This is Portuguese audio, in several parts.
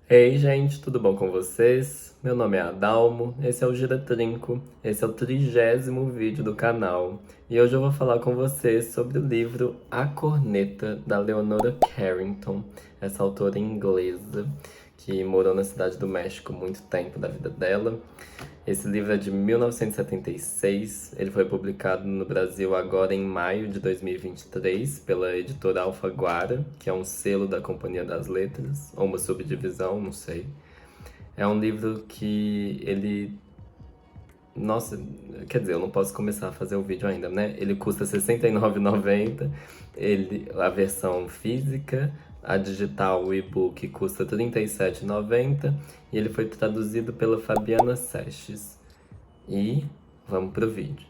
Ei, gente, tudo bom com vocês? Meu nome é Adalmo, esse é o Gira Trinco, esse é o 30º vídeo do canal. E hoje eu vou falar com vocês sobre o livro A Corneta, da Leonora Carrington, essa autora inglesa que morou na cidade do México muito tempo da vida dela. Esse livro é de 1976, ele foi publicado no Brasil agora em maio de 2023 pela editora Alfaguara, que é um selo da Companhia das Letras, ou uma subdivisão, não sei. É um livro que ele... Nossa, quer dizer, eu não posso começar a fazer o vídeo ainda, né? Ele custa R$ 69,90, a versão física, a digital, o e-book, custa R$ 37,90 e ele foi traduzido pela Fabiana Sesches. E vamos pro vídeo.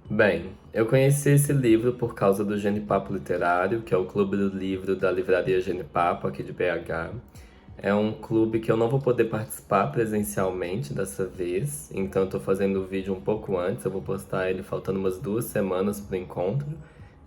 Bem, eu conheci esse livro por causa do Genipapo Literário, que é o clube do livro da livraria Genipapo, aqui de BH. É um clube que eu não vou poder participar presencialmente dessa vez, então eu tô fazendo o vídeo um pouco antes, eu vou postar ele faltando umas 2 semanas pro encontro.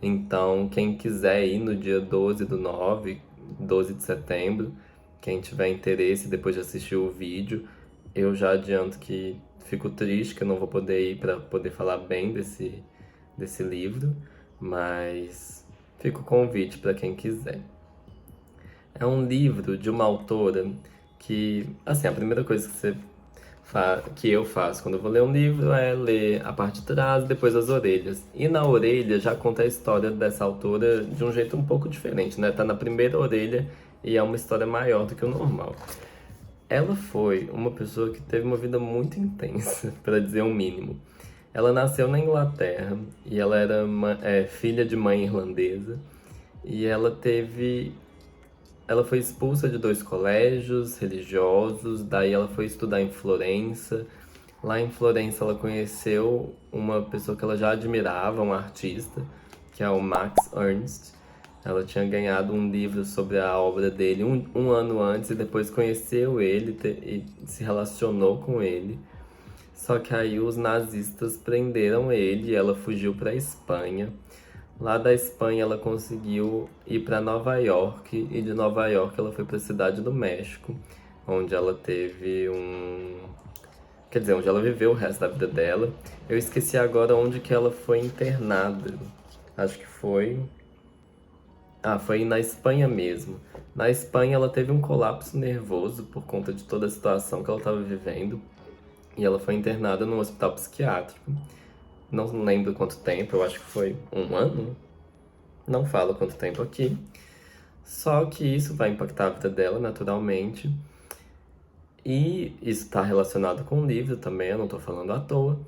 Então, quem quiser ir no dia 12/9, 12 de setembro, quem tiver interesse depois de assistir o vídeo, eu já adianto que fico triste que eu não vou poder ir para poder falar bem desse livro, mas fica o convite para quem quiser. É um livro de uma autora que, assim, a primeira coisa que eu faço quando eu vou ler um livro é ler a parte de trás e depois as orelhas. E na orelha já conta a história dessa autora de um jeito um pouco diferente, né? Tá na primeira orelha e é uma história maior do que o normal. Ela foi uma pessoa que teve uma vida muito intensa, para dizer o mínimo. Ela nasceu na Inglaterra e ela era filha de mãe irlandesa e ela foi expulsa de 2 colégios religiosos, daí ela foi estudar em Florença. Lá em Florença ela conheceu uma pessoa que ela já admirava, um artista, que é o Max Ernst. Ela tinha ganhado um livro sobre a obra dele um ano antes e depois conheceu ele e se relacionou com ele. Só que aí os nazistas prenderam ele e ela fugiu para a Espanha. Lá da Espanha ela conseguiu ir para Nova York e de Nova York ela foi para a cidade do México, onde ela teve quer dizer, onde ela viveu o resto da vida dela. Eu esqueci agora onde que ela foi internada. Acho que foi na Espanha mesmo. Na Espanha ela teve um colapso nervoso por conta de toda a situação que ela estava vivendo e ela foi internada num hospital psiquiátrico. Não lembro quanto tempo, eu acho que foi um ano. Não falo quanto tempo aqui. Só que isso vai impactar a vida dela naturalmente. E isso está relacionado com o livro também, eu não estou falando à toa.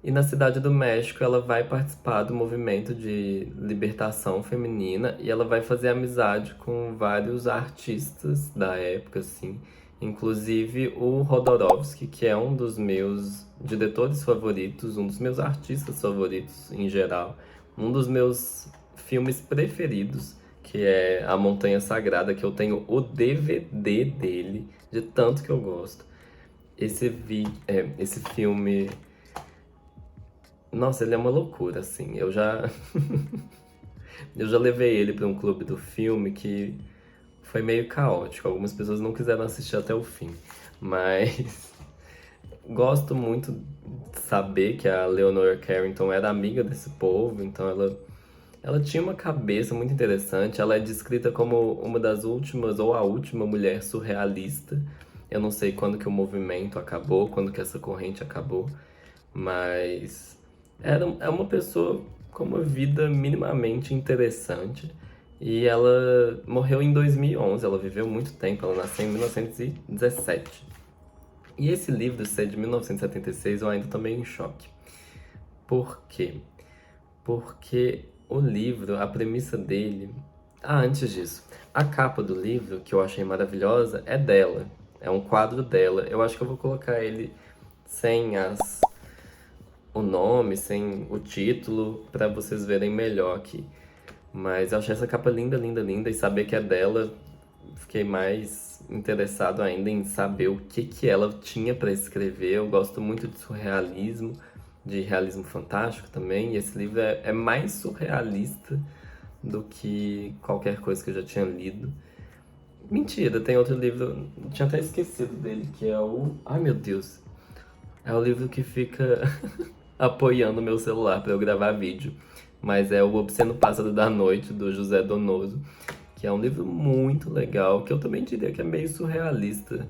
E na Cidade do México ela vai participar do movimento de libertação feminina e ela vai fazer amizade com vários artistas da época, assim. Inclusive o Rodorovsky, que é um dos meus diretores favoritos, um dos meus artistas favoritos em geral, um dos meus filmes preferidos, que é A Montanha Sagrada, que eu tenho o DVD dele, de tanto que eu gosto. Esse filme, nossa, ele é uma loucura, assim. Eu já levei ele para um clube do filme que foi meio caótico. Algumas pessoas não quiseram assistir até o fim, mas gosto muito de saber que a Leonora Carrington era amiga desse povo, então ela tinha uma cabeça muito interessante. Ela é descrita como uma das últimas, ou a última mulher surrealista. Eu não sei quando que o movimento acabou, quando que essa corrente acabou, mas é uma pessoa com uma vida minimamente interessante. E ela morreu em 2011, ela viveu muito tempo, ela nasceu em 1917. E esse livro ser de 1976 eu ainda tô meio em choque. Por quê? Porque o livro, a premissa dele. Ah, antes disso, a capa do livro, que eu achei maravilhosa, é dela. É um quadro dela. Eu acho que eu vou colocar ele sem o nome, sem o título, para vocês verem melhor aqui. Mas eu achei essa capa linda, linda, linda. E saber que é dela, fiquei mais interessado ainda em saber o que ela tinha para escrever. Eu gosto muito de surrealismo, de realismo fantástico também. E esse livro é mais surrealista do que qualquer coisa que eu já tinha lido. Mentira, tem outro livro, tinha até esquecido dele, que é o... Ai, meu Deus. É o livro que fica apoiando o meu celular para eu gravar vídeo. Mas é o Obsceno Pássaro da Noite, do José Donoso, que é um livro muito legal, que eu também diria que é meio surrealista.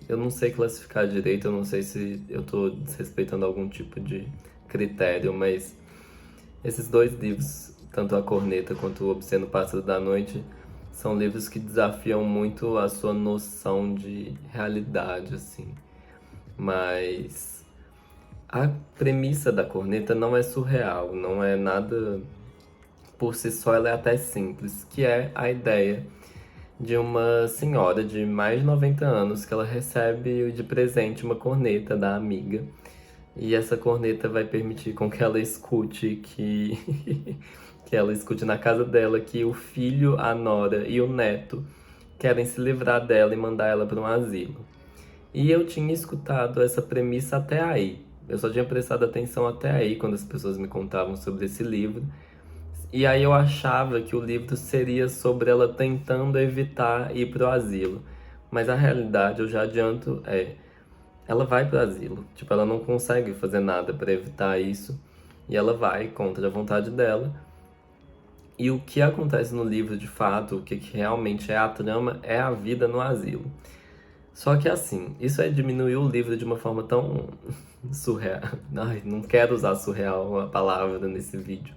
Eu não sei classificar direito, eu não sei se eu tô desrespeitando algum tipo de critério, mas esses dois livros, tanto A Corneta quanto O Obsceno Pássaro da Noite, são livros que desafiam muito a sua noção de realidade, assim. Mas a premissa da corneta não é surreal, não é nada por si só, ela é até simples, que é a ideia de uma senhora de mais de 90 anos que ela recebe de presente uma corneta da amiga. E essa corneta vai permitir com que ela escute que ela escute na casa dela que o filho, a nora e o neto querem se livrar dela e mandar ela para um asilo. E eu tinha escutado essa premissa até aí. Eu só tinha prestado atenção até aí quando as pessoas me contavam sobre esse livro. E aí eu achava que o livro seria sobre ela tentando evitar ir pro asilo. Mas a realidade, eu já adianto, ela vai pro asilo. Tipo, ela não consegue fazer nada para evitar isso. E ela vai contra a vontade dela. E o que acontece no livro, de fato, o que realmente é a trama, é a vida no asilo. Só que assim, isso é diminuir o livro de uma forma tão surreal. Ai, não quero usar surreal a palavra nesse vídeo.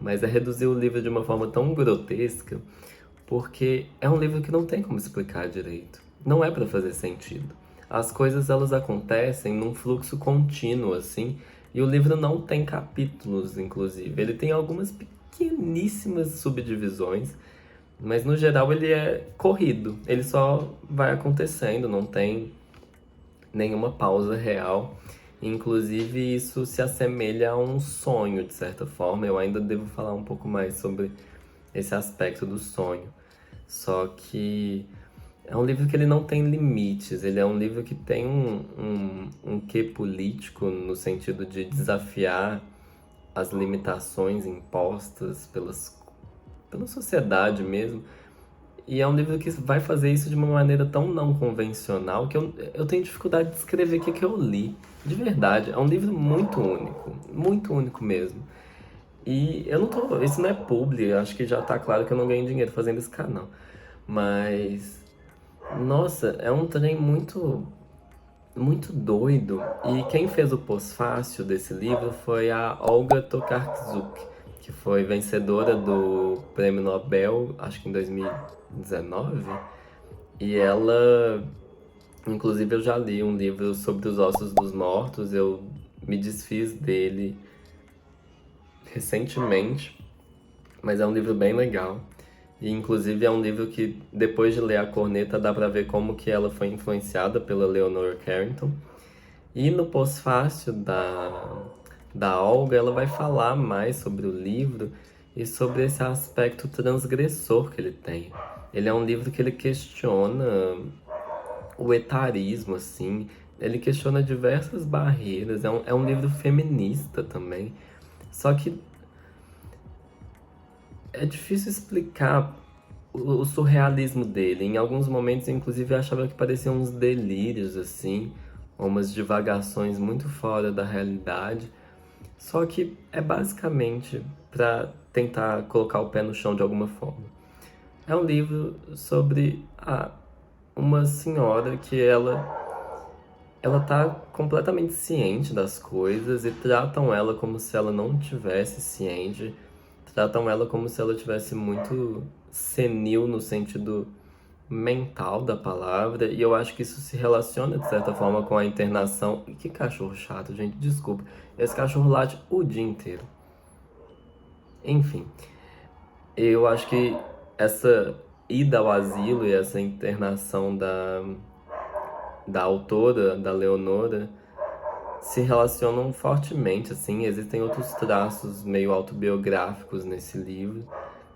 Mas é reduzir o livro de uma forma tão grotesca, porque é um livro que não tem como explicar direito. Não é pra fazer sentido. As coisas elas acontecem num fluxo contínuo assim, e o livro não tem capítulos, inclusive. Ele tem algumas pequeníssimas subdivisões, mas no geral ele é corrido. Ele só vai acontecendo, não tem nenhuma pausa real. Inclusive, isso se assemelha a um sonho, de certa forma. Eu ainda devo falar um pouco mais sobre esse aspecto do sonho. Só que é um livro que ele não tem limites. Ele é um livro que tem um quê político no sentido de desafiar as limitações impostas pela sociedade mesmo. E é um livro que vai fazer isso de uma maneira tão não convencional que eu tenho dificuldade de descrever o que eu li. De verdade, é um livro muito único mesmo. E eu não tô. Isso não é publi, acho que já tá claro que eu não ganho dinheiro fazendo esse canal. Mas. Nossa, é um trem muito doido. E quem fez o pós-fácil desse livro foi a Olga Tokarczuk, que foi vencedora do Prêmio Nobel, acho que em 2019. E ela, inclusive, eu já li um livro sobre os ossos dos mortos, eu me desfiz dele recentemente, mas é um livro bem legal. E inclusive é um livro que, depois de ler A Corneta, dá pra ver como que ela foi influenciada pela Leonora Carrington. E no pós-fácil da Olga, ela vai falar mais sobre o livro e sobre esse aspecto transgressor que ele tem. Ele é um livro que ele questiona o etarismo, assim, ele questiona diversas barreiras, é um livro feminista também. Só que é difícil explicar o surrealismo dele. Em alguns momentos, inclusive, eu achava que pareciam uns delírios, assim, umas divagações muito fora da realidade. Só que é basicamente para tentar colocar o pé no chão de alguma forma. É um livro sobre uma senhora que ela tá completamente ciente das coisas e tratam ela como se ela não tivesse ciente, tratam ela como se ela tivesse muito senil no sentido mental da palavra, e eu acho que isso se relaciona de certa forma com a internação. E que cachorro chato, gente, desculpa. Esse cachorro late o dia inteiro. Enfim, eu acho que essa ida ao asilo e essa internação da autora, da Leonora, se relacionam fortemente, assim. Existem outros traços meio autobiográficos nesse livro,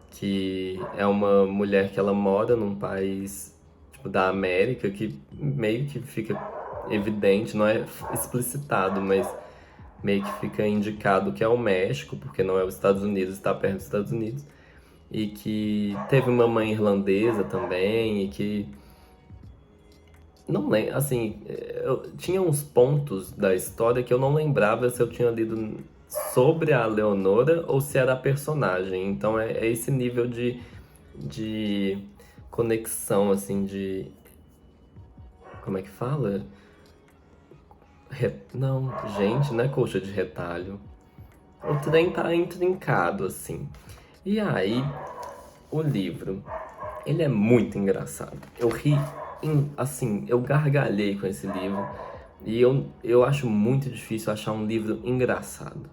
que é uma mulher que ela mora num país, tipo, da América, que meio que fica evidente, não é explicitado, mas meio que fica indicado que é o México, porque não é os Estados Unidos, está perto dos Estados Unidos. e que teve uma mãe irlandesa também, e que não lembro, assim, eu tinha uns pontos da história que eu não lembrava se eu tinha lido sobre a Leonora ou se era a personagem. Então é esse nível de conexão, assim, de. Como é que fala? Não, gente, não é coxa de retalho. O trem tá intrincado, assim. E aí, o livro, ele é muito engraçado. Eu ri, assim, eu gargalhei com esse livro. E eu acho muito difícil achar um livro engraçado.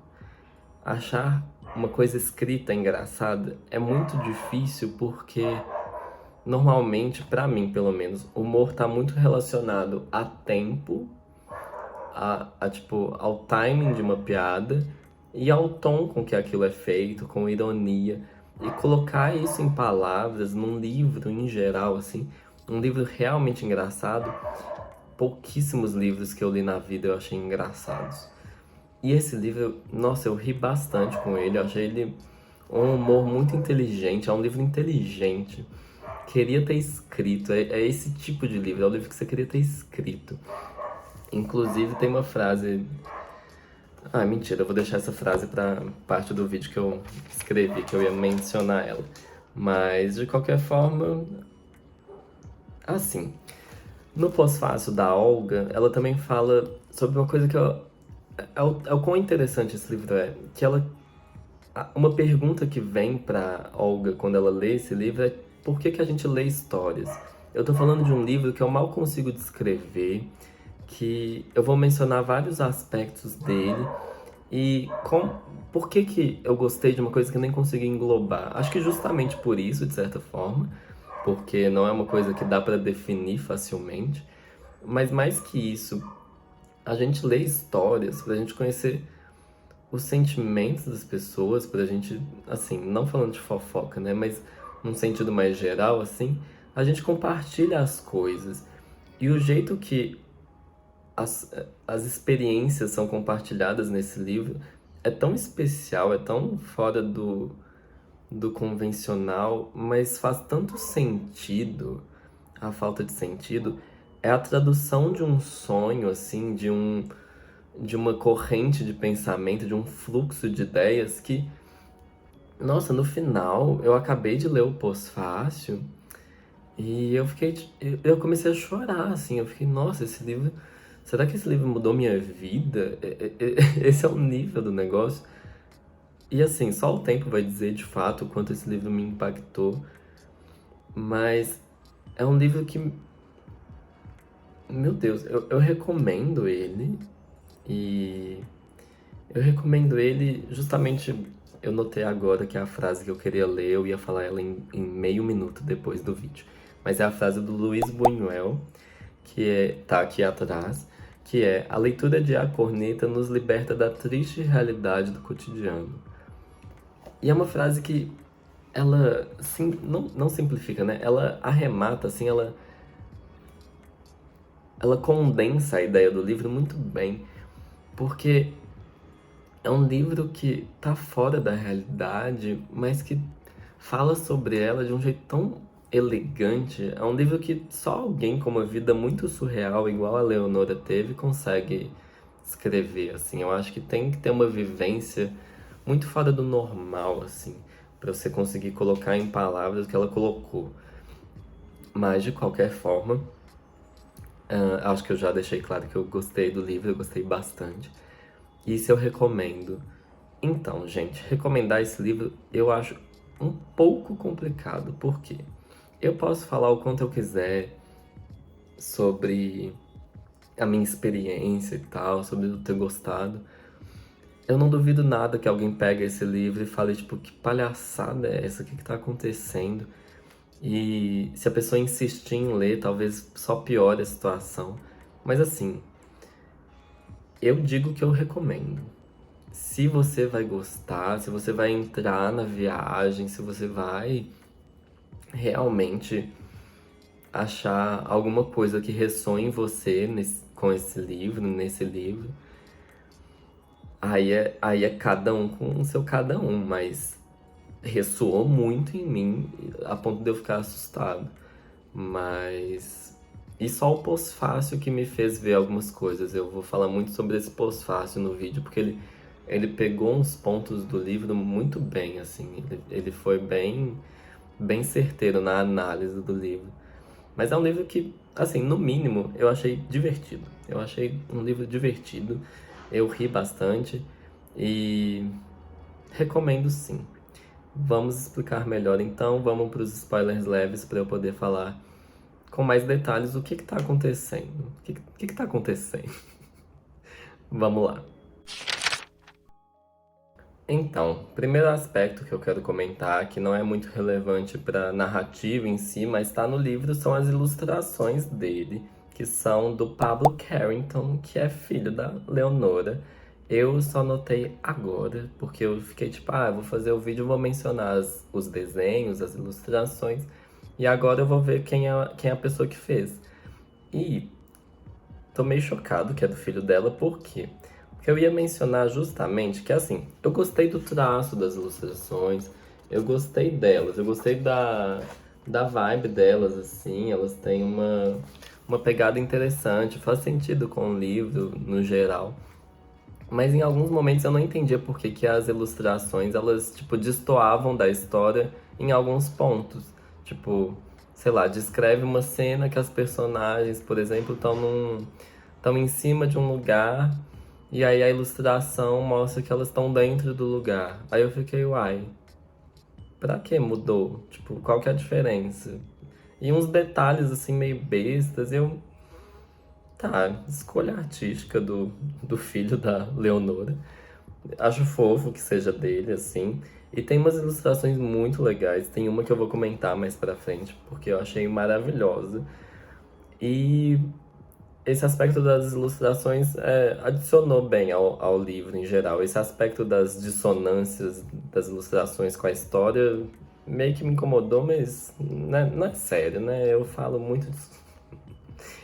Achar uma coisa escrita engraçada é muito difícil porque normalmente, pra mim pelo menos, o humor tá muito relacionado a tempo, tipo, ao timing de uma piada e ao tom com que aquilo é feito, com ironia. E colocar isso em palavras, num livro em geral, assim, um livro realmente engraçado, pouquíssimos livros que eu li na vida eu achei engraçados. E esse livro, nossa, eu ri bastante com ele, eu achei ele um humor muito inteligente, é um livro inteligente. Queria ter escrito, é esse tipo de livro, é o livro que você queria ter escrito. Inclusive tem uma frase. Ah, mentira, eu vou deixar essa frase pra parte do vídeo que eu escrevi, que eu ia mencionar ela. Mas de qualquer forma, assim, no pós-fácil da Olga, ela também fala sobre uma coisa que é o quão interessante esse livro é. Que ela. Uma pergunta que vem pra Olga quando ela lê esse livro é por que que a gente lê histórias? Eu tô falando de um livro que eu mal consigo descrever, que eu vou mencionar vários aspectos dele e por que que eu gostei de uma coisa que eu nem consegui englobar. Acho que justamente por isso, de certa forma, porque não é uma coisa que dá pra definir facilmente, mas mais que isso, a gente lê histórias pra gente conhecer os sentimentos das pessoas, pra gente, assim, não falando de fofoca, né, mas num sentido mais geral, assim, a gente compartilha as coisas. E o jeito que as experiências são compartilhadas nesse livro é tão especial, é tão fora do convencional, mas faz tanto sentido, a falta de sentido. É a tradução de um sonho, assim, de uma corrente de pensamento, de um fluxo de ideias que, nossa, no final eu acabei de ler o pós-fácil e eu fiquei, eu comecei a chorar, assim, eu fiquei, nossa, esse livro, será que esse livro mudou minha vida? Esse é o nível do negócio. E assim, só o tempo vai dizer de fato o quanto esse livro me impactou, mas é um livro que, meu Deus, eu recomendo ele e eu recomendo ele justamente. Eu notei agora que é a frase que eu queria ler, eu ia falar ela em meio minuto depois do vídeo. Mas é a frase do Luiz Buñuel, tá aqui atrás, que é: a leitura de A Corneta nos liberta da triste realidade do cotidiano. E é uma frase que ela não simplifica, né? Ela arremata, assim, ela condensa a ideia do livro muito bem, porque é um livro que tá fora da realidade, mas que fala sobre ela de um jeito tão elegante. É um livro que só alguém com uma vida muito surreal, igual a Leonora teve, consegue escrever, assim. Eu acho que tem que ter uma vivência muito fora do normal, assim, para você conseguir colocar em palavras o que ela colocou. Mas, de qualquer forma, acho que eu já deixei claro que eu gostei do livro, eu gostei bastante. E se eu recomendo? Então, gente, recomendar esse livro eu acho um pouco complicado, porque eu posso falar o quanto eu quiser sobre a minha experiência e tal, sobre eu ter gostado. Eu não duvido nada que alguém pegue esse livro e fale, tipo, que palhaçada é essa? O que que tá acontecendo? E se a pessoa insistir em ler, talvez só piore a situação. Mas assim, eu digo que eu recomendo. Se você vai gostar, se você vai entrar na viagem, se você vai realmente achar alguma coisa que ressoe em você com esse livro, nesse livro, aí é cada um com o seu cada um, mas ressoou muito em mim, a ponto de eu ficar assustado. Mas. E só o pós-fácil que me fez ver algumas coisas. Eu vou falar muito sobre esse pós-fácil no vídeo, porque ele pegou uns pontos do livro muito bem, assim. Ele foi bem certeiro na análise do livro. Mas é um livro que, assim, no mínimo, eu achei divertido. Eu achei um livro divertido. Eu ri bastante e recomendo sim. Vamos explicar melhor então, vamos para os spoilers leves para eu poder falar com mais detalhes o que está acontecendo. O que tá acontecendo? Vamos lá. Então, primeiro aspecto que eu quero comentar, que não é muito relevante para a narrativa em si, mas está no livro, são as ilustrações dele, que são do Pablo Carrington, que é filho da Leonora. Eu só notei agora, porque eu fiquei tipo, eu vou fazer o vídeo, vou mencionar os desenhos, as ilustrações, e agora eu vou ver quem é a pessoa que fez. E tô meio chocado que é do filho dela, por quê? Porque eu ia mencionar justamente que, assim, eu gostei do traço das ilustrações, eu gostei delas, eu gostei da vibe delas, assim, elas têm uma pegada interessante, faz sentido com o livro no geral. Mas em alguns momentos eu não entendia por que as ilustrações, elas, tipo, destoavam da história em alguns pontos. Tipo, sei lá, descreve uma cena que as personagens, por exemplo, estão em cima de um lugar e aí a ilustração mostra que elas estão dentro do lugar. Aí eu fiquei, uai, pra que mudou? Tipo, qual que é a diferença? E uns detalhes assim meio bestas, tá, escolha artística do filho da Leonora. Acho fofo que seja dele, assim. E tem umas ilustrações muito legais. Tem uma que eu vou comentar mais pra frente, porque eu achei maravilhosa. E esse aspecto das ilustrações adicionou bem ao livro em geral. Esse aspecto das dissonâncias das ilustrações com a história meio que me incomodou, mas não é sério, né? Eu falo muito disso.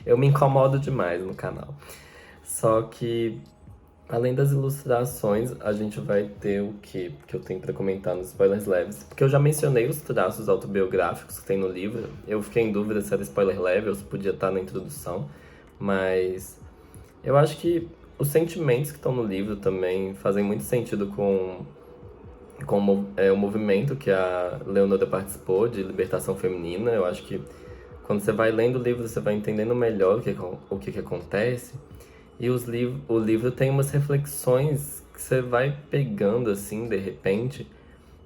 Eu me incomodo demais no canal. Só que, além das ilustrações, a gente vai ter o que eu tenho pra comentar nos spoilers leves. Porque eu já mencionei os traços autobiográficos que tem no livro. Eu fiquei em dúvida se era spoiler leve ou se podia estar na introdução. Mas eu acho que os sentimentos que estão no livro também fazem muito sentido com o movimento que a Leonora participou de libertação feminina. Eu acho que quando você vai lendo o livro, você vai entendendo melhor o que acontece. E o livro tem umas reflexões que você vai pegando assim, de repente.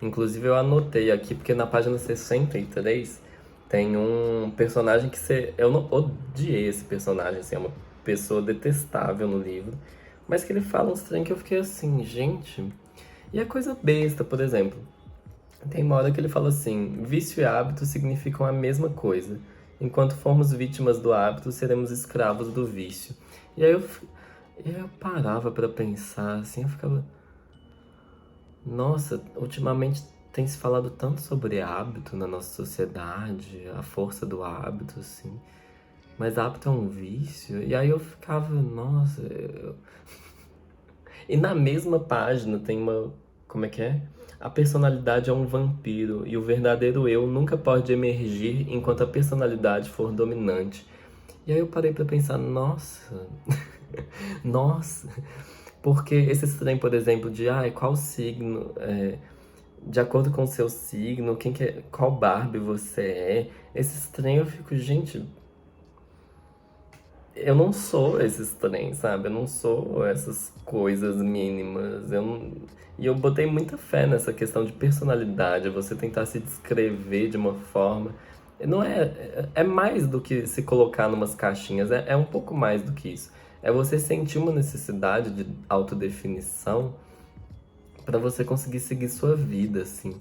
Inclusive eu anotei aqui, porque na página 63 tem um personagem que você. Eu não odiei esse personagem, assim, é uma pessoa detestável no livro. Mas que ele fala uns trem que eu fiquei assim, gente. E é coisa besta, por exemplo. Tem uma hora que ele fala assim: vício e hábito significam a mesma coisa. Enquanto formos vítimas do hábito, seremos escravos do vício. E aí eu parava pra pensar, assim, eu ficava. Nossa, ultimamente tem se falado tanto sobre hábito na nossa sociedade, a força do hábito, assim. Mas hábito é um vício. E aí eu ficava, nossa. E na mesma página tem uma. Como é que é? A personalidade é um vampiro e o verdadeiro eu nunca pode emergir enquanto a personalidade for dominante. E aí eu parei pra pensar, nossa. Nossa. Porque esse trem, por exemplo, de qual signo, de acordo com o seu signo, qual Barbie você é, esses trem eu fico, gente, eu não sou esses trem, sabe? Eu não sou essas coisas mínimas. E eu botei muita fé nessa questão de personalidade, você tentar se descrever de uma forma. Não é mais do que se colocar numas caixinhas, é um pouco mais do que isso. É você sentir uma necessidade de autodefinição para você conseguir seguir sua vida, assim.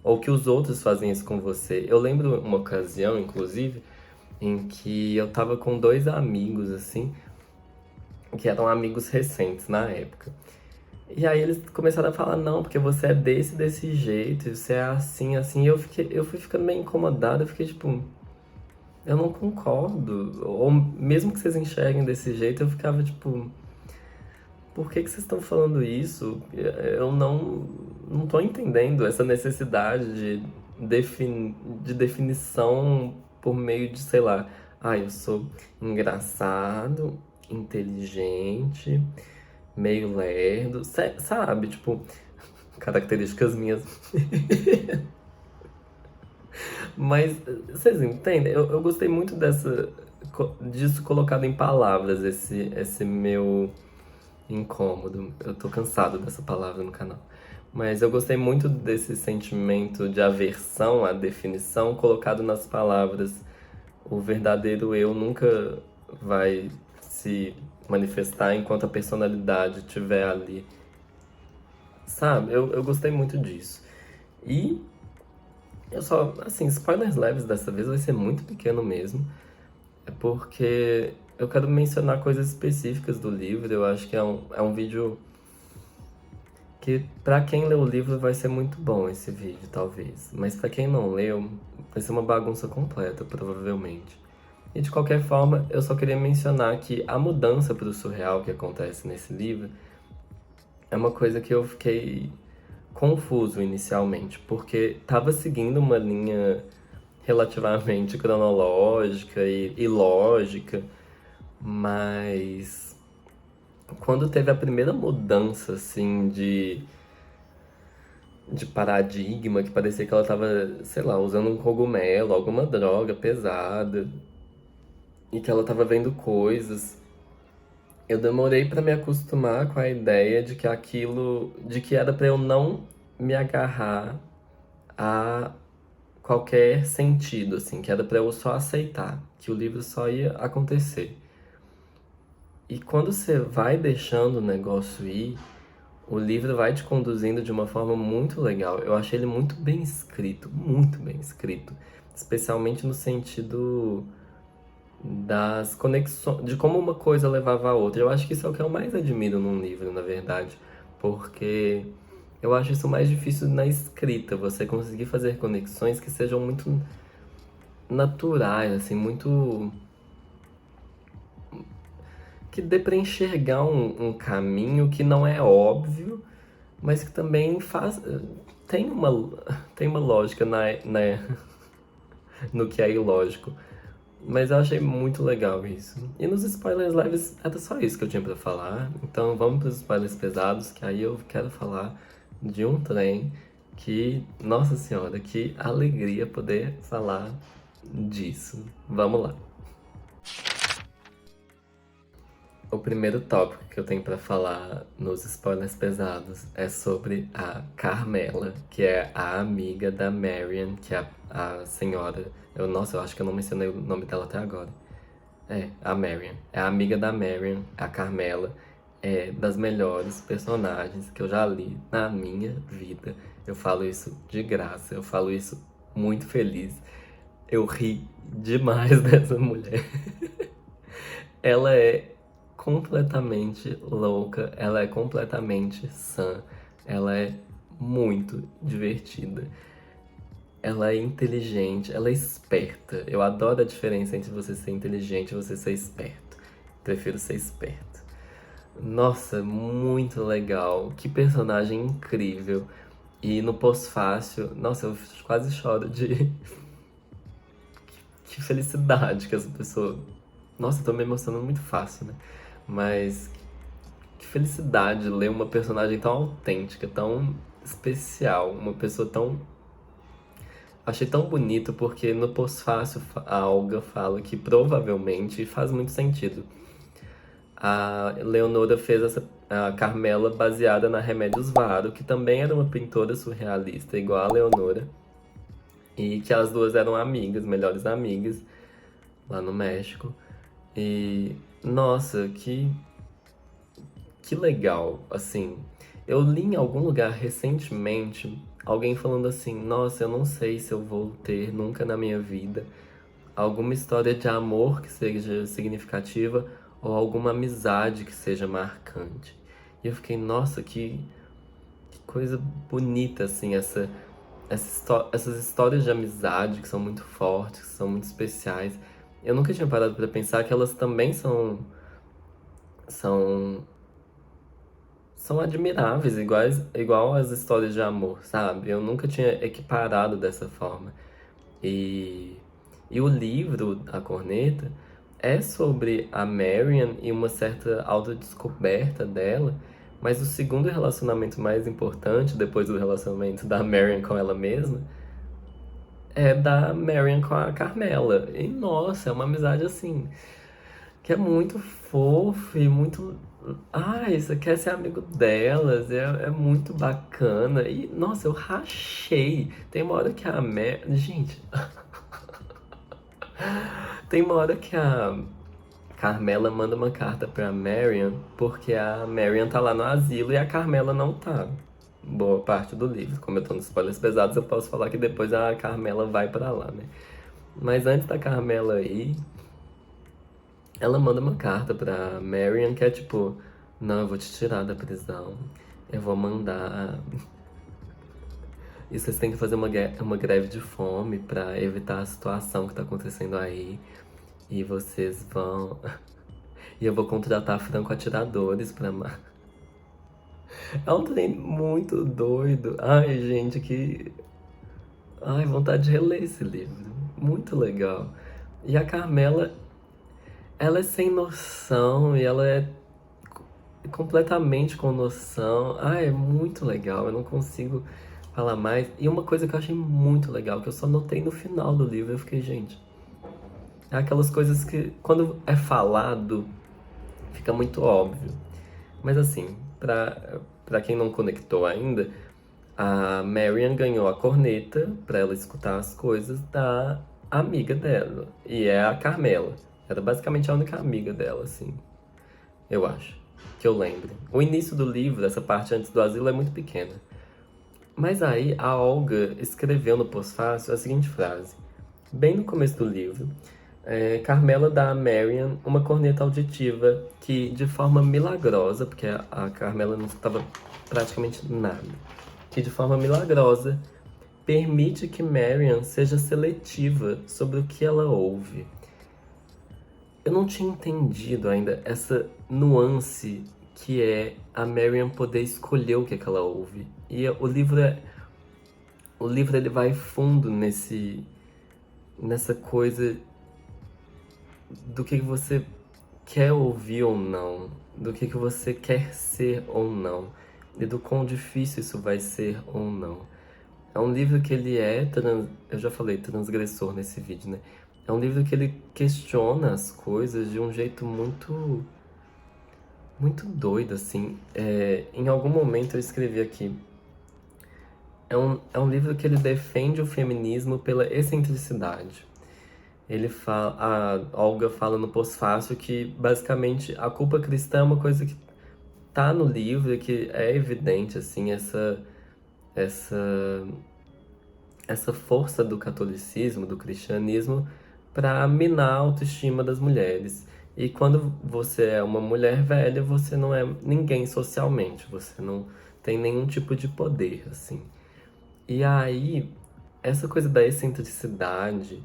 Ou que os outros fazem isso com você. Eu lembro uma ocasião, inclusive, em que eu tava com dois amigos, assim, que eram amigos recentes na época. E aí eles começaram a falar, não, porque você é desse jeito, e você é assim, assim. E eu fui ficando meio incomodado, eu fiquei tipo, eu não concordo. Ou mesmo que vocês enxerguem desse jeito, eu ficava tipo, por que vocês estão falando isso? Eu não tô entendendo essa necessidade de definição por meio de, sei lá, eu sou engraçado, inteligente, meio lerdo, sabe? Tipo, características minhas. Mas vocês entendem? Eu gostei muito disso colocado em palavras, esse meu incômodo. Eu tô cansado dessa palavra no canal. Mas eu gostei muito desse sentimento de aversão à definição colocado nas palavras. O verdadeiro eu nunca vai se manifestar enquanto a personalidade estiver ali. Sabe? Eu gostei muito disso. E eu só, assim, spoilers leves dessa vez vai ser muito pequeno mesmo. É porque eu quero mencionar coisas específicas do livro. Eu acho que é um vídeo que, pra quem leu o livro, vai ser muito bom esse vídeo, talvez. Mas pra quem não leu, vai ser uma bagunça completa, provavelmente. E de qualquer forma, eu só queria mencionar que a mudança pro surreal que acontece nesse livro é uma coisa que eu fiquei confuso inicialmente, porque tava seguindo uma linha relativamente cronológica e lógica, mas quando teve a primeira mudança assim de paradigma, que parecia que ela tava, sei lá, usando um cogumelo, alguma droga pesada, e que ela tava vendo coisas, eu demorei pra me acostumar com a ideia de que de que era pra eu não me agarrar a qualquer sentido, assim, que era pra eu só aceitar, que o livro só ia acontecer. E quando você vai deixando o negócio ir, o livro vai te conduzindo de uma forma muito legal. Eu achei ele muito bem escrito, especialmente no sentido das conexões, de como uma coisa levava a outra. Eu acho que isso é o que eu mais admiro num livro, na verdade, porque eu acho isso mais difícil na escrita, você conseguir fazer conexões que sejam muito naturais, assim, muito que dê pra enxergar um caminho que não é óbvio, mas que também tem uma, tem uma lógica no que é ilógico. Mas eu achei muito legal isso. E nos spoilers leves era só isso que eu tinha pra falar. Então vamos pros spoilers pesados, que aí eu quero falar de um trem que, nossa senhora, que alegria poder falar disso. Vamos lá. O primeiro tópico que eu tenho pra falar nos spoilers pesados é sobre a Carmela, que é a amiga da Marian, que é a senhora. Nossa, eu acho que eu não mencionei o nome dela até agora. É, a Marian. É a amiga da Marian, a Carmela. É das melhores personagens que eu já li na minha vida. Eu falo isso de graça, eu falo isso muito feliz. Eu ri demais dessa mulher. Ela é completamente louca, ela é completamente sã, ela é muito divertida, ela é inteligente, ela é esperta. Eu adoro a diferença entre você ser inteligente e você ser esperto. Prefiro ser esperto. Nossa, muito legal. Que personagem incrível. E no pós-fácil, nossa, eu quase choro de que felicidade que essa pessoa. Nossa, eu tô me emocionando muito fácil, né? Mas que felicidade ler uma personagem tão autêntica, tão especial, uma pessoa tão. Achei tão bonito porque no pós-fácil a Olga fala que provavelmente, e faz muito sentido, a Leonora fez a Carmela baseada na Remédios Varo, que também era uma pintora surrealista, igual a Leonora, e que as duas eram amigas, melhores amigas, lá no México. E nossa, que legal, assim. Eu li em algum lugar recentemente alguém falando assim: nossa, eu não sei se eu vou ter nunca na minha vida alguma história de amor que seja significativa ou alguma amizade que seja marcante. E eu fiquei, nossa, que coisa bonita, assim, essas histórias de amizade que são muito fortes, que são muito especiais. Eu nunca tinha parado para pensar que elas também são são admiráveis, igual as histórias de amor, sabe? Eu nunca tinha equiparado dessa forma. E, e o livro, A Corneta, é sobre a Marian e uma certa autodescoberta dela, mas o segundo relacionamento mais importante, depois do relacionamento da Marian com ela mesma, é da Marian com a Carmela. E nossa, é uma amizade assim, que é muito fofa e muito. Ai, você quer ser amigo delas, é muito bacana. E nossa, eu rachei. Tem uma hora que a Marian. Gente, tem uma hora que a Carmela manda uma carta pra Marian, porque a Marian tá lá no asilo e a Carmela não tá. Boa parte do livro. Como eu tô nos spoilers pesados, eu posso falar que depois a Carmela vai pra lá, né? Mas antes da Carmela ir, ela manda uma carta pra Marian que é tipo: Não, eu vou te tirar da prisão. Eu vou mandar. E vocês têm que fazer uma greve de fome pra evitar a situação que tá acontecendo aí. E vocês vão. E eu vou contratar franco-atiradores pra. É um trem muito doido. Ai, gente, que. Ai, vontade de reler esse livro. Muito legal. E a Carmela, ela é sem noção e ela é completamente com noção. Ai, é muito legal. Eu não consigo falar mais. E uma coisa que eu achei muito legal, que eu só notei no final do livro, eu fiquei, gente. É aquelas coisas que, quando é falado, fica muito óbvio. Mas assim, pra quem não conectou ainda, a Marian ganhou a corneta pra ela escutar as coisas da amiga dela. E é a Carmela. Era basicamente a única amiga dela, assim. Eu acho. Que eu lembro. O início do livro, essa parte antes do asilo, é muito pequena. Mas aí a Olga escreveu no pós-fácil a seguinte frase. Bem no começo do livro, Carmela dá a Marian uma corneta auditiva que, de forma milagrosa, porque a Carmela não escutava praticamente nada, que de forma milagrosa permite que Marian seja seletiva sobre o que ela ouve. Eu não tinha entendido ainda essa nuance que é a Marian poder escolher o que, é que ela ouve. E o livro ele vai fundo nessa coisa do que você quer ouvir ou não, do que você quer ser ou não, e do quão difícil isso vai ser ou não. É um livro que ele eu já falei transgressor nesse vídeo, né? É um livro que ele questiona as coisas de um jeito muito doido, assim. Em algum momento eu escrevi aqui. É um livro que ele defende o feminismo pela excentricidade. A Olga fala no pós-fácil que basicamente a culpa cristã é uma coisa que tá no livro, que é evidente, assim, essa, essa força do catolicismo, do cristianismo, para minar a autoestima das mulheres. E quando você é uma mulher velha, você não é ninguém socialmente, você não tem nenhum tipo de poder, assim. E aí, essa coisa da excentricidade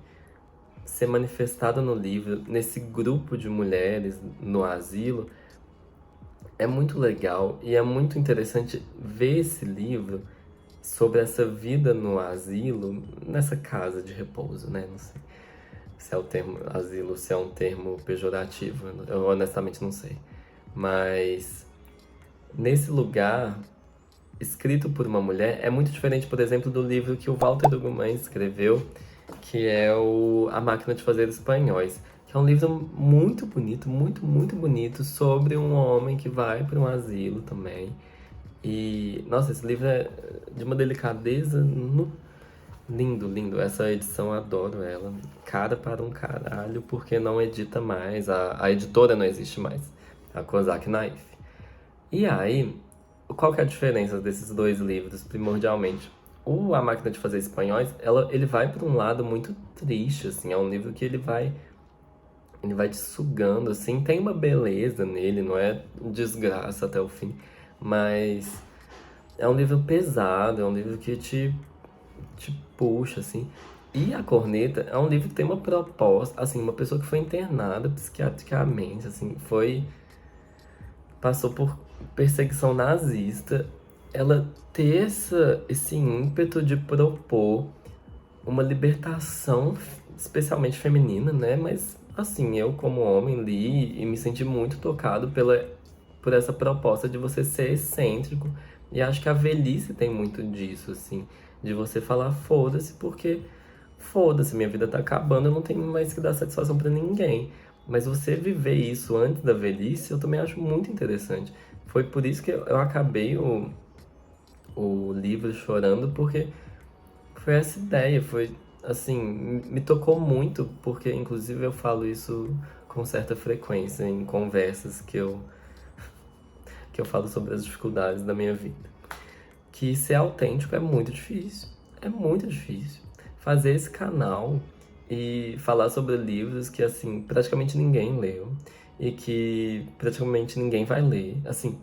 ser manifestada no livro, nesse grupo de mulheres no asilo, é muito legal e é muito interessante ver esse livro sobre essa vida no asilo, nessa casa de repouso, né? Não sei se é o termo asilo, se é um termo pejorativo, eu honestamente não sei. Mas nesse lugar, escrito por uma mulher, é muito diferente, por exemplo, do livro que o Walter Ugumãe escreveu, que é A Máquina de Fazer Espanhóis, que é um livro muito bonito, muito, muito bonito, sobre um homem que vai para um asilo também. E, nossa, esse livro é de uma delicadeza lindo, lindo. Essa edição, adoro ela. Cara para um caralho, porque não edita mais, a editora não existe mais, a Kozak Knife. E aí, qual que é a diferença desses dois livros, primordialmente? A Máquina de Fazer Espanhóis, ele vai para um lado muito triste, assim, é um livro que ele vai te sugando, assim, tem uma beleza nele, não é desgraça até o fim, mas é um livro pesado, é um livro que te puxa, assim. E A Corneta é um livro que tem uma proposta, assim, uma pessoa que foi internada psiquiatricamente, assim, passou por perseguição nazista, ela ter esse ímpeto de propor uma libertação, especialmente feminina, né? Mas, assim, eu como homem li e me senti muito tocado por essa proposta de você ser excêntrico. E acho que a velhice tem muito disso, assim, de você falar foda-se, porque foda-se, minha vida tá acabando, eu não tenho mais que dar satisfação pra ninguém. Mas você viver isso antes da velhice, eu também acho muito interessante. Foi por isso que eu acabei o livro chorando, porque foi essa ideia, foi assim, me tocou muito, porque inclusive eu falo isso com certa frequência em conversas que eu falo sobre as dificuldades da minha vida. Que ser autêntico é muito difícil. É muito difícil. Fazer esse canal e falar sobre livros que, assim, praticamente ninguém leu e que praticamente ninguém vai ler. Assim,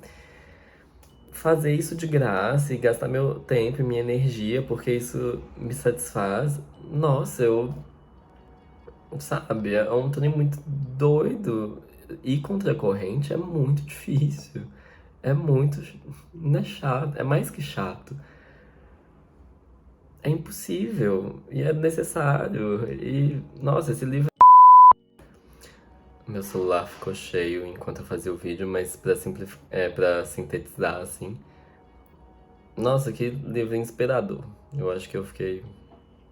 fazer isso de graça e gastar meu tempo e minha energia porque isso me satisfaz. Nossa, sabe, é um trem muito doido. Ir contra a corrente é muito difícil. É muito. Não é chato, é mais que chato. É impossível e é necessário. E, nossa, esse livro. Meu celular ficou cheio enquanto eu fazia o vídeo, mas pra sintetizar, assim. Nossa, que livro inspirador. Eu acho que eu fiquei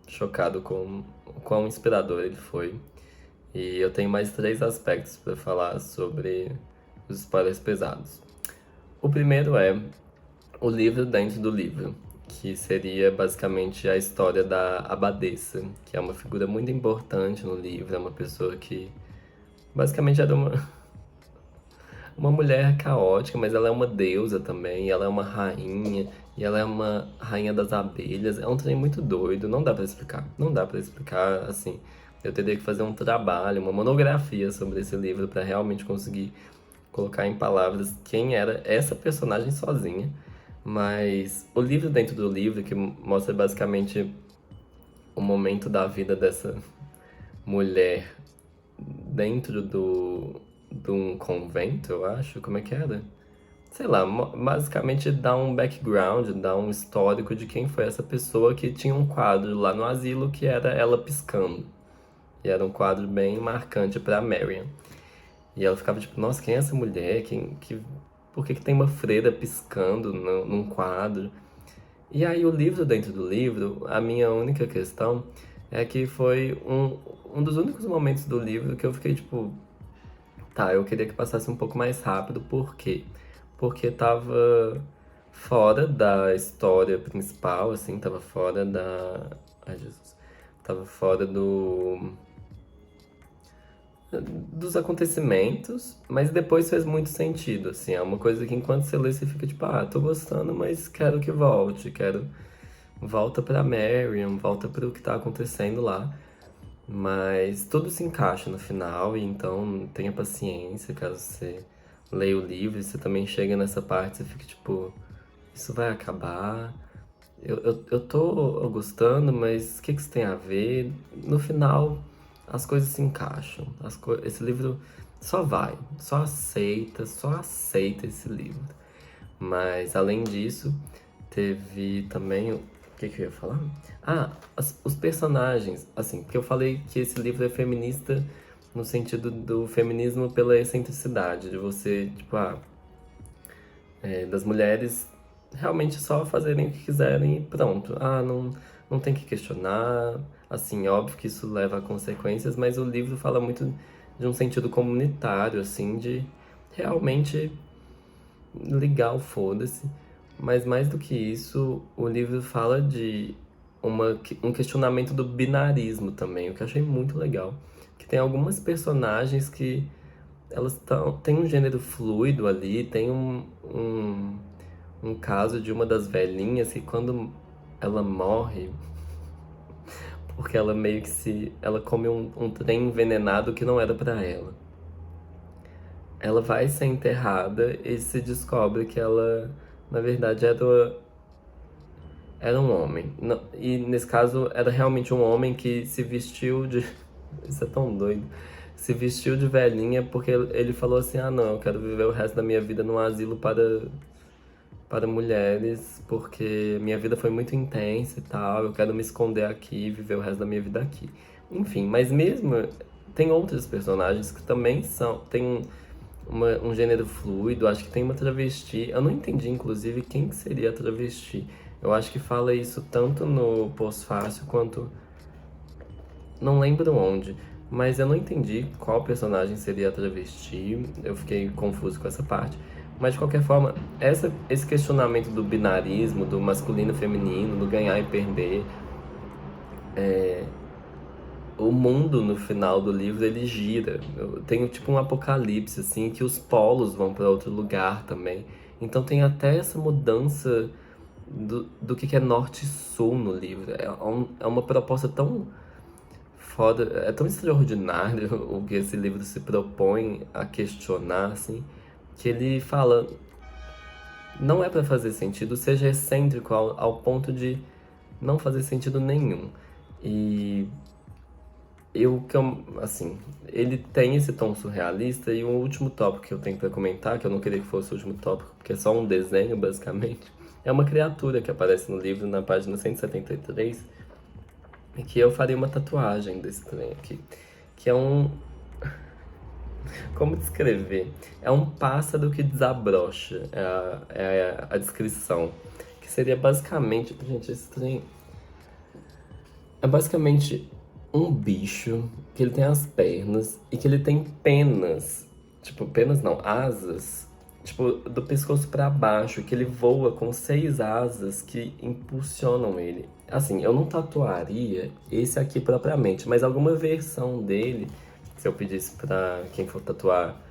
chocado com o quão inspirador ele foi. E eu tenho mais três aspectos para falar sobre os spoilers pesados. O primeiro é o livro dentro do livro, que seria basicamente a história da abadesa, que é uma figura muito importante no livro, é uma pessoa que basicamente era uma mulher caótica, mas ela é uma deusa também, ela é uma rainha, e ela é uma rainha das abelhas. É um trem muito doido, não dá pra explicar. Não dá pra explicar, assim. Eu teria que fazer um trabalho, uma monografia sobre esse livro pra realmente conseguir colocar em palavras quem era essa personagem sozinha. Mas o livro dentro do livro, que mostra basicamente o momento da vida dessa mulher dentro de um convento, eu acho. Como é que era? Sei lá, basicamente dá um background, dá um histórico de quem foi essa pessoa que tinha um quadro lá no asilo que era ela piscando. E era um quadro bem marcante pra Marian. E ela ficava tipo, nossa, quem é essa mulher? Por que tem uma freira piscando num quadro? E aí o livro dentro do livro, a minha única questão é que foi um dos únicos momentos do livro que eu fiquei tipo, tá, eu queria que passasse um pouco mais rápido, por quê? Porque tava fora da história principal, assim, tava fora da. Ai, Jesus. Tava fora dos acontecimentos, mas depois fez muito sentido, assim. É uma coisa que enquanto você lê, você fica tipo, ah, tô gostando, mas quero que volte, quero. Volta pra Marion, volta pro que tá acontecendo lá. Mas tudo se encaixa no final, e então tenha paciência caso você leia o livro e você também chega nessa parte, você fica tipo, isso vai acabar. Eu tô gostando, mas o que isso tem a ver? No final, as coisas se encaixam. Esse livro só aceita esse livro. Mas além disso, teve também. O que eu ia falar? Ah, os personagens. Assim, porque eu falei que esse livro é feminista no sentido do feminismo pela excentricidade, de você, tipo, das mulheres realmente só fazerem o que quiserem e pronto. Ah, não tem que questionar. Assim, óbvio que isso leva a consequências, mas o livro fala muito de um sentido comunitário, assim, de realmente ligar o foda-se. Mas mais do que isso, o livro fala de um questionamento do binarismo também, o que eu achei muito legal. Que tem algumas personagens que têm um gênero fluido ali, tem um caso de uma das velhinhas que quando ela morre, porque ela meio que ela come um trem envenenado que não era pra ela. Ela vai ser enterrada e se descobre que ela, na verdade, era um homem. E nesse caso, era realmente um homem que se vestiu de. Isso é tão doido. se vestiu de velhinha porque ele falou assim: ah, não, eu quero viver o resto da minha vida num asilo para mulheres, porque minha vida foi muito intensa e tal, eu quero me esconder aqui e viver o resto da minha vida aqui. Enfim, mas mesmo tem outros personagens que também tem um gênero fluido, acho que tem uma travesti. Eu não entendi, inclusive, quem que seria a travesti. Eu acho que fala isso tanto no pós-fácil quanto. Não lembro onde, mas eu não entendi qual personagem seria a travesti. Eu fiquei confuso com essa parte. Mas de qualquer forma, esse questionamento do binarismo, do masculino e feminino, do ganhar e perder, o mundo no final do livro ele gira. Tem tipo um apocalipse assim que os polos vão para outro lugar também. Então tem até essa mudança do que é norte e sul no livro. É uma proposta tão foda, é tão extraordinário o que esse livro se propõe a questionar, assim, que ele fala, não é para fazer sentido, seja excêntrico ao ponto de não fazer sentido nenhum. E assim, ele tem esse tom surrealista e o último tópico que eu tenho pra comentar, que eu não queria que fosse o último tópico, porque é só um desenho, basicamente, é uma criatura que aparece no livro, na página 173, e que eu faria uma tatuagem desse trem aqui, que é um... Como descrever? É um pássaro que desabrocha, é a descrição, que seria basicamente... Gente, esse trem... É basicamente um bicho que ele tem as pernas e que ele tem penas. Tipo, penas não, asas. Tipo, do pescoço pra baixo, que ele voa com 6 asas que impulsionam ele. Assim, eu não tatuaria esse aqui propriamente, mas alguma versão dele, se eu pedisse pra quem for tatuar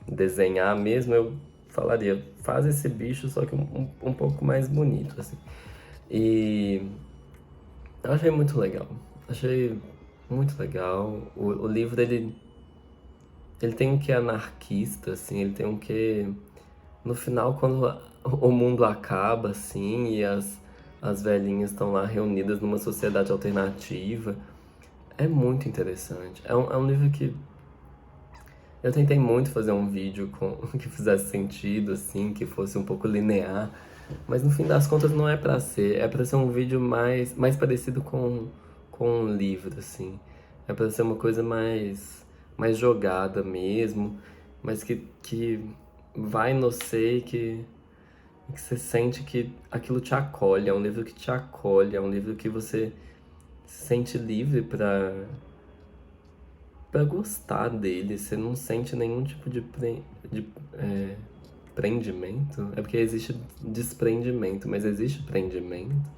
desenhar mesmo, eu falaria, faz esse bicho, só que um pouco mais bonito, assim. E eu achei muito legal. Achei muito legal. O livro, ele tem um quê anarquista, assim, ele tem um quê... No final, quando o mundo acaba, assim, e as velhinhas estão lá reunidas numa sociedade alternativa, é muito interessante. É um livro que eu tentei muito fazer um vídeo que fizesse sentido, assim, que fosse um pouco linear, mas no fim das contas não é pra ser. É pra ser um vídeo mais parecido com um livro, assim. É pra ser uma coisa mais jogada mesmo, mas que vai no ser e que você sente que aquilo te acolhe. É um livro que te acolhe, é um livro que você se sente livre pra gostar dele. Você não sente nenhum tipo de prendimento. É porque existe desprendimento, mas existe prendimento.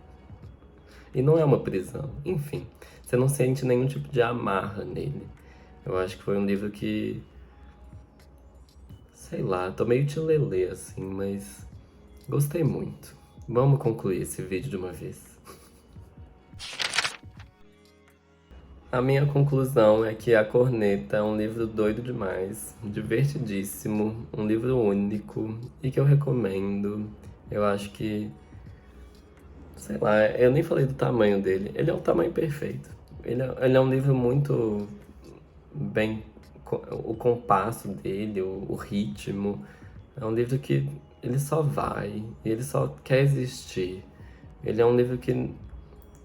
E não é uma prisão. Enfim, você não sente nenhum tipo de amarra nele. Eu acho que foi um livro que, sei lá, tô meio tilelê assim, mas gostei muito. Vamos concluir esse vídeo de uma vez. A minha conclusão é que A Corneta é um livro doido demais, divertidíssimo, um livro único e que eu recomendo. Eu acho que, sei lá, eu nem falei do tamanho dele. Ele é um tamanho perfeito. Ele é um livro muito bem, o compasso dele, o ritmo. É um livro que ele só vai, ele só quer existir. Ele é um livro que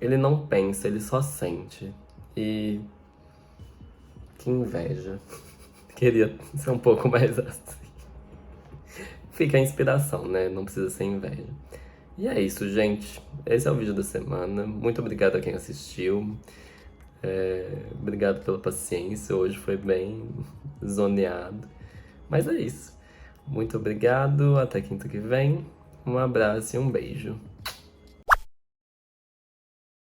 ele não pensa, ele só sente. E que inveja. Queria ser um pouco mais assim. Fica a inspiração, né? Não precisa ser inveja. E é isso, gente. Esse é o vídeo da semana. Muito obrigado a quem assistiu. Obrigado pela paciência. Hoje foi bem zoneado. Mas é isso. Muito obrigado. Até quinta que vem. Um abraço e um beijo.